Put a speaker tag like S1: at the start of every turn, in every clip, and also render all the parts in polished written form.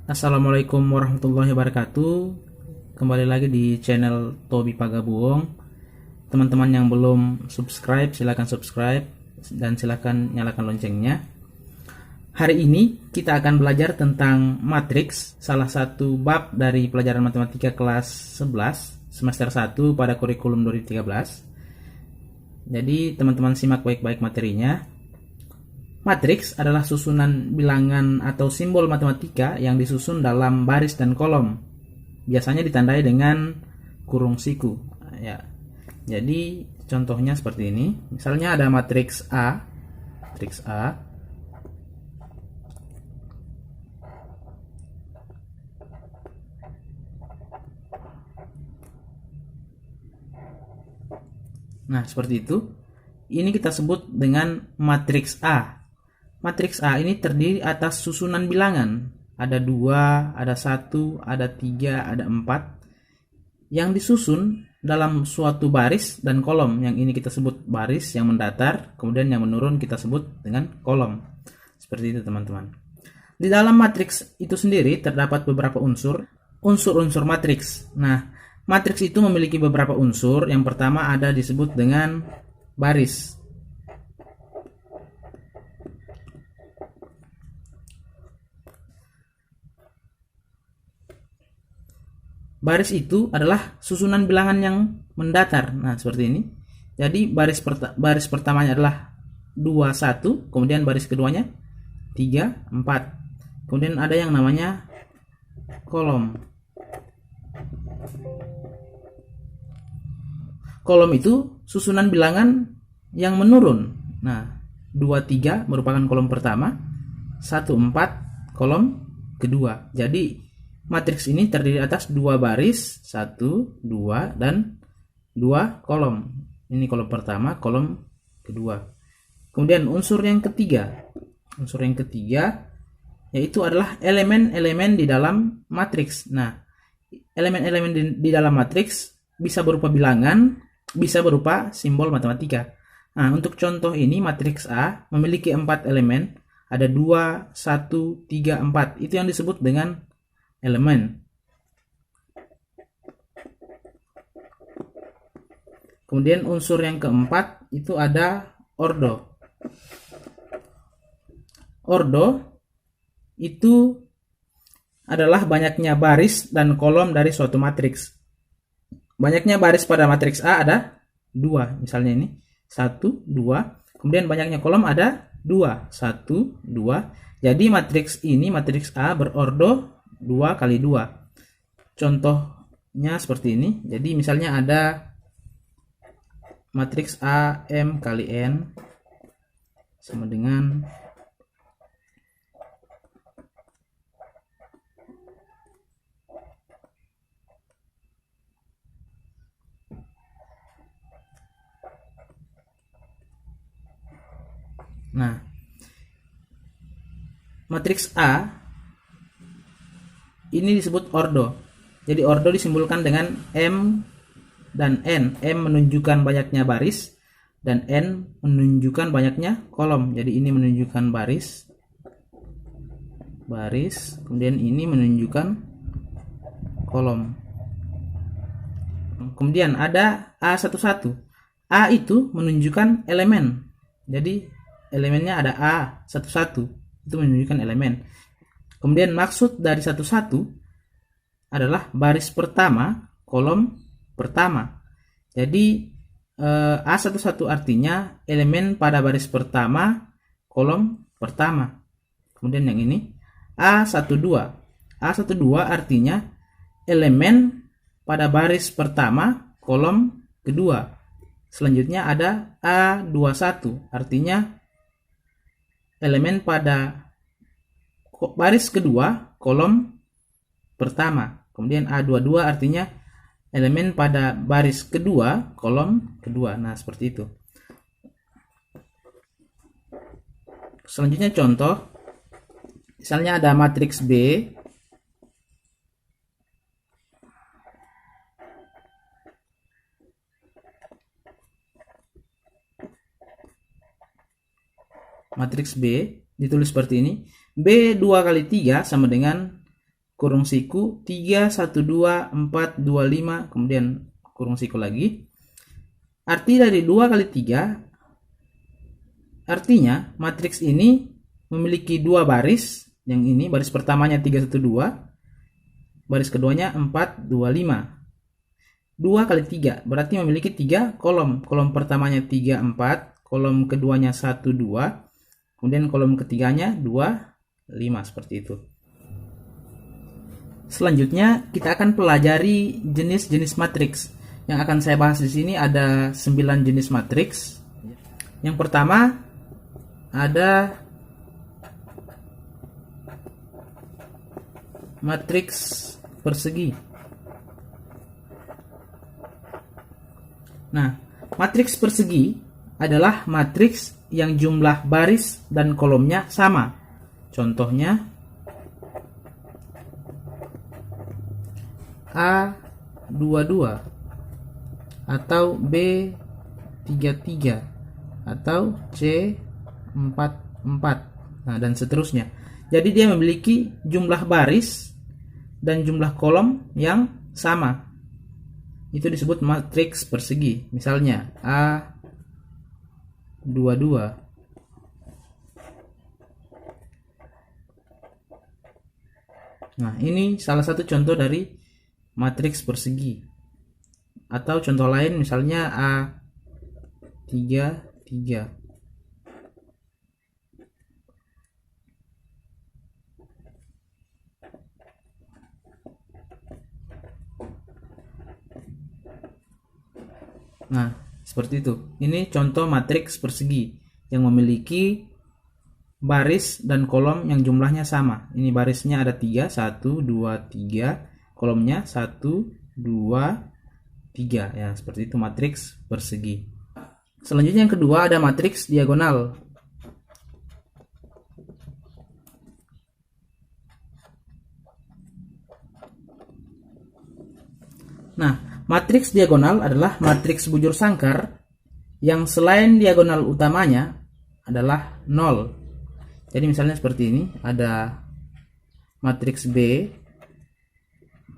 S1: Assalamualaikum warahmatullahi wabarakatuh. Kembali lagi di channel Tobi Pagabuong. Teman-teman yang belum subscribe, silahkan subscribe dan silahkan nyalakan loncengnya. Hari ini kita akan belajar tentang matriks, salah satu bab dari pelajaran matematika kelas 11 semester 1 pada kurikulum 2013. Jadi teman-teman simak baik-baik materinya. Matriks adalah susunan bilangan atau simbol matematika yang disusun dalam baris dan kolom. Biasanya ditandai dengan kurung siku. Ya. Jadi contohnya seperti ini. Misalnya ada matriks A. Matriks A. Nah, seperti itu. Ini kita sebut dengan matriks A. Matriks A ini terdiri atas susunan bilangan. Ada 2, ada 1, ada 3, ada 4. Yang disusun dalam suatu baris dan kolom. Yang ini kita sebut baris yang mendatar. Kemudian yang menurun kita sebut dengan kolom. Seperti itu teman-teman. Di dalam matriks itu sendiri terdapat beberapa unsur. Unsur-unsur matriks. Nah, matriks itu memiliki beberapa unsur. Yang pertama ada disebut dengan baris. Baris itu adalah susunan bilangan yang mendatar. Nah, seperti ini. Jadi baris pertamanya adalah 2, 1, kemudian baris keduanya 3, 4. Kemudian ada yang namanya kolom. Kolom itu susunan bilangan yang menurun. Nah, 2, 3 merupakan kolom pertama, 1, 4 kolom kedua. Jadi matriks ini terdiri atas 2 baris, 1, 2, dan 2 kolom. Ini kolom pertama, kolom kedua. Kemudian unsur yang ketiga. Unsur yang ketiga yaitu adalah elemen-elemen di dalam matriks. Nah, elemen-elemen di dalam matriks bisa berupa bilangan, bisa berupa simbol matematika. Nah, untuk contoh ini matriks A memiliki 4 elemen. Ada 2, 1, 3, 4. Itu yang disebut dengan elemen. Kemudian unsur yang keempat itu ada ordo. Ordo itu adalah banyaknya baris dan kolom dari suatu matriks. Banyaknya baris pada matriks A ada 2, misalnya ini 1, 2. Kemudian banyaknya kolom ada 2, 1, 2. Jadi matriks ini, matriks A berordo 2 kali 2. Contohnya seperti ini. Jadi misalnya ada matriks A M kali N sama dengan matriks A ini disebut ordo. Jadi ordo disimbolkan dengan M dan N. M menunjukkan banyaknya baris dan N menunjukkan banyaknya kolom. Jadi ini menunjukkan baris, kemudian ini menunjukkan kolom. Kemudian ada A11. A itu menunjukkan elemen. Jadi elemennya ada A11. Itu menunjukkan elemen. Kemudian maksud dari 11 adalah baris pertama, kolom pertama. Jadi A11 artinya elemen pada baris pertama, kolom pertama. Kemudian yang ini A12. A12 artinya elemen pada baris pertama, kolom kedua. Selanjutnya ada A21 artinya elemen pada baris kedua, kolom pertama. Kemudian A22 artinya elemen pada baris kedua, kolom kedua. Nah, seperti itu. Selanjutnya contoh. Misalnya ada matriks B. Matriks B ditulis seperti ini. B 2 kali 3 sama dengan kurung siku 3, 1, 2, 4, 2, 5, kemudian kurung siku lagi. Arti dari 2 kali 3, artinya matriks ini memiliki 2 baris. Yang ini baris pertamanya 3, 1, 2, baris keduanya 4, 2, 5. 2 kali 3 berarti memiliki 3 kolom. Kolom pertamanya 3, 4, kolom keduanya 1, 2, kemudian kolom ketiganya 2, 5, seperti itu. Selanjutnya kita akan pelajari jenis-jenis matriks. Yang akan saya bahas di sini ada 9 jenis matriks. Yang pertama ada matriks persegi. Nah, matriks persegi adalah matriks yang jumlah baris dan kolomnya sama. Contohnya A22 atau B33 atau C44. Nah, dan seterusnya. Jadi dia memiliki jumlah baris dan jumlah kolom yang sama. Itu disebut matriks persegi. Misalnya A22. Nah, ini salah satu contoh dari matriks persegi. Atau contoh lain misalnya A33. Nah, seperti itu. Ini contoh matriks persegi yang memiliki baris dan kolom yang jumlahnya sama. Ini barisnya ada 3, 1, 2, 3. Kolomnya 1, 2, 3. Ya, seperti itu matriks persegi. Selanjutnya yang kedua ada matriks diagonal. Nah, matriks diagonal adalah matriks bujur sangkar yang selain diagonal utamanya adalah 0. Jadi misalnya seperti ini, ada matriks B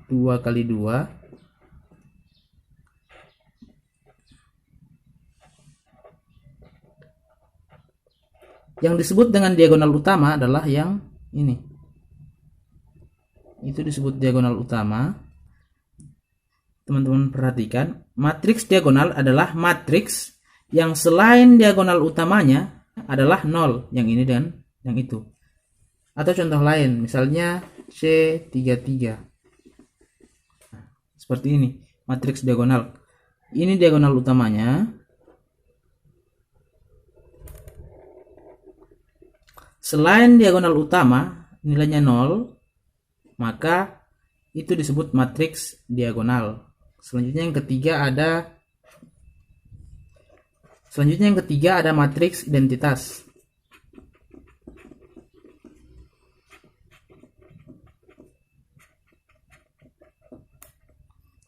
S1: 2 kali 2 yang disebut dengan diagonal utama adalah yang ini. Itu disebut diagonal utama. Teman-teman perhatikan, matriks diagonal adalah matriks yang selain diagonal utamanya adalah 0, yang ini dan yang itu. Atau contoh lain, misalnya C33. Seperti ini, matriks diagonal. Ini diagonal utamanya. Selain diagonal utama nilainya 0, maka itu disebut matriks diagonal. Selanjutnya yang ketiga ada matriks identitas.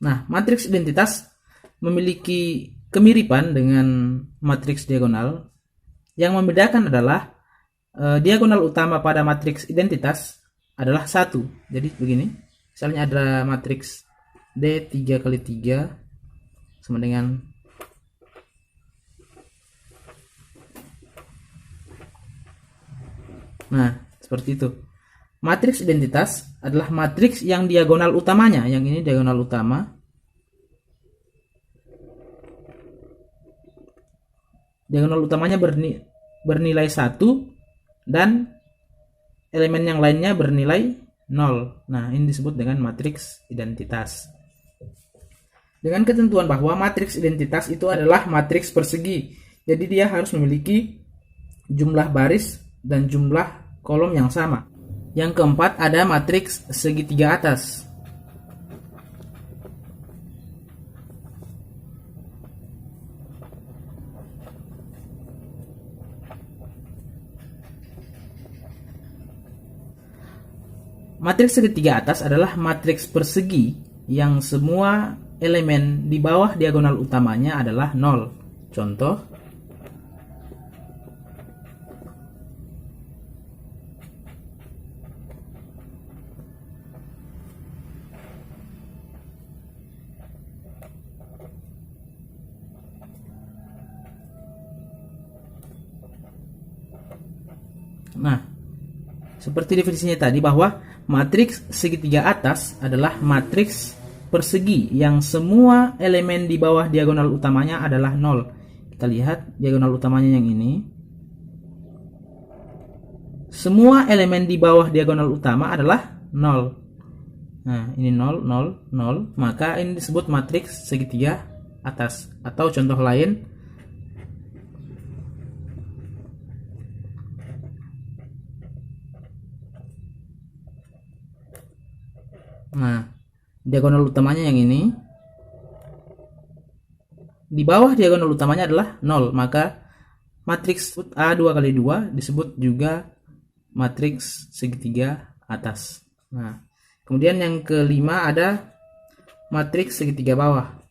S1: Nah, matriks identitas memiliki kemiripan dengan matriks diagonal. Yang membedakan adalah diagonal utama pada matriks identitas adalah 1. Jadi begini, misalnya ada matriks D 3 kali 3 sama dengan seperti itu. Matriks identitas adalah matriks yang diagonal utamanya, yang ini diagonal utama. Diagonal utamanya bernilai 1 dan elemen yang lainnya bernilai 0. Nah, ini disebut dengan matriks identitas. Dengan ketentuan bahwa matriks identitas itu adalah matriks persegi. Jadi dia harus memiliki jumlah baris dan jumlah kolom yang sama. Yang keempat ada matriks segitiga atas. Matriks segitiga atas adalah matriks persegi yang semua elemen di bawah diagonal utamanya adalah 0. Contoh, Seperti definisinya tadi, bahwa matriks segitiga atas adalah matriks persegi yang semua elemen di bawah diagonal utamanya adalah 0. Kita lihat diagonal utamanya yang ini. Semua elemen di bawah diagonal utama adalah 0. Nah, ini 0, 0, 0. Maka ini disebut matriks segitiga atas. Atau contoh lain, nah, diagonal utamanya yang ini. Di bawah diagonal utamanya adalah 0. Maka matriks A2 kali 2 disebut juga matriks segitiga atas. Nah, kemudian yang kelima ada matriks segitiga bawah.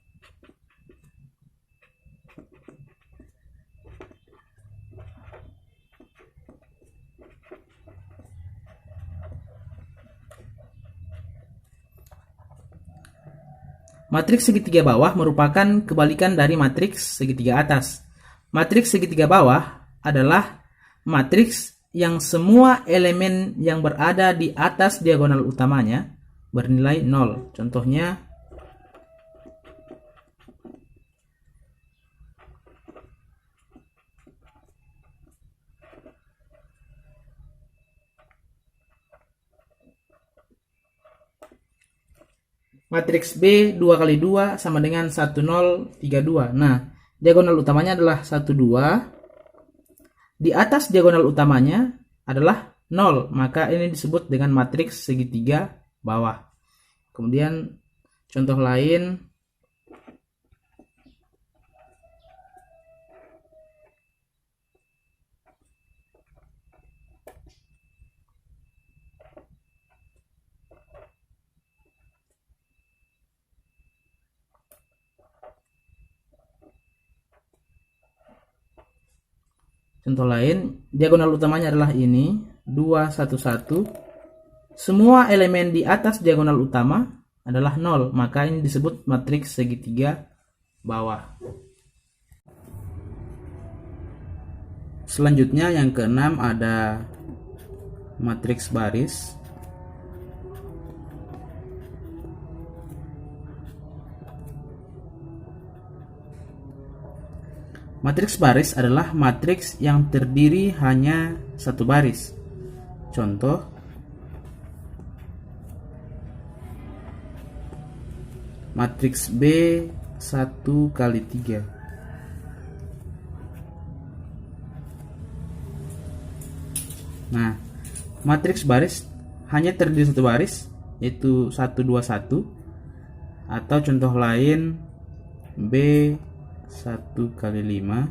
S1: Matriks segitiga bawah merupakan kebalikan dari matriks segitiga atas. Matriks segitiga bawah adalah matriks yang semua elemen yang berada di atas diagonal utamanya bernilai 0. Contohnya, matriks B 2 kali 2 sama dengan 1, 0, 3, 2. Nah, diagonal utamanya adalah 1, 2. Di atas diagonal utamanya adalah 0. Maka ini disebut dengan matriks segitiga bawah. Kemudian contoh lain, diagonal utamanya adalah ini, 2, 1, 1. Semua elemen di atas diagonal utama adalah 0. Maka ini disebut matriks segitiga bawah. Selanjutnya yang keenam ada matriks baris. Matriks baris adalah matriks yang terdiri hanya satu baris. Contoh, matriks B 1 kali 3. Nah, matriks baris hanya terdiri satu baris, yaitu 1, 2, 1. Atau contoh lain, B 1 kali 5.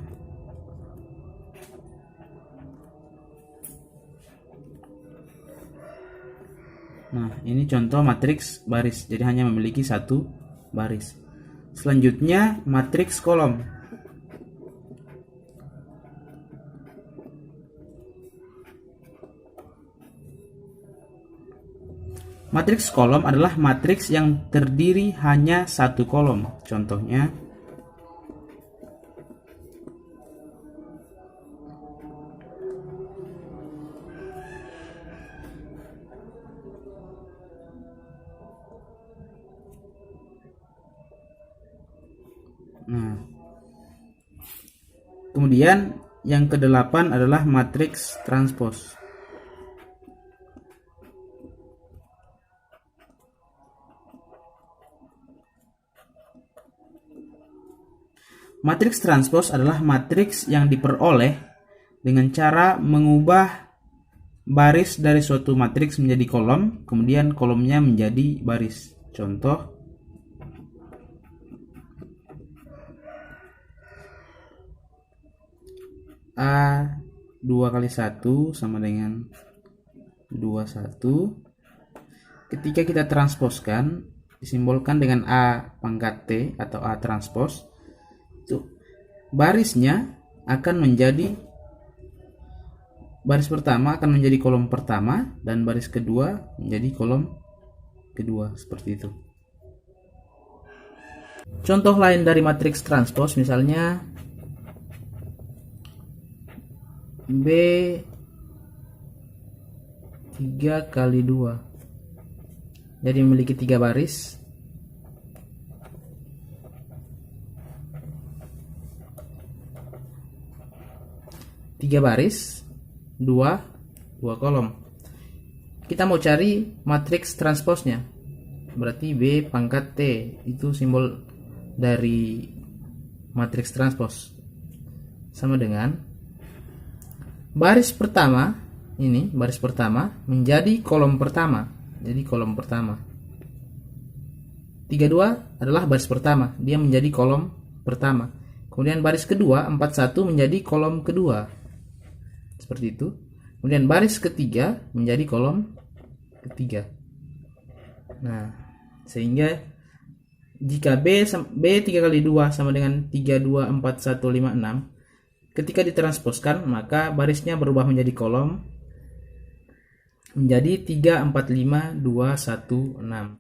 S1: Nah, ini contoh matriks baris, jadi hanya memiliki satu baris. Selanjutnya matriks kolom. Matriks kolom adalah matriks yang terdiri hanya satu kolom. Contohnya, nah, kemudian yang kedelapan adalah matriks transpos. Matriks transpos adalah matriks yang diperoleh dengan cara mengubah baris dari suatu matriks menjadi kolom, kemudian kolomnya menjadi baris. Contoh, A 2 kali 1 sama dengan 2, 1. Ketika kita transposkan, disimbolkan dengan A pangkat T atau A transpos, itu barisnya akan menjadi, baris pertama akan menjadi kolom pertama dan baris kedua menjadi kolom kedua, seperti itu. Contoh lain dari matriks transpos misalnya B 3 kali 2. Jadi memiliki 3 baris. Tiga baris, dua kolom. Kita mau cari matriks transposnya. Berarti B pangkat T itu simbol dari matriks transpos. Sama dengan baris pertama, ini baris pertama menjadi kolom pertama. Jadi kolom pertama. 32 adalah baris pertama, dia menjadi kolom pertama. Kemudian baris kedua 41 menjadi kolom kedua. Seperti itu. Kemudian baris ketiga menjadi kolom ketiga. Nah, sehingga jika B 3 kali 2 sama dengan 3, 2, 4, 1, 5, 6, ketika ditransposkan maka barisnya berubah menjadi kolom menjadi 3, 4, 5, 2, 1, 6.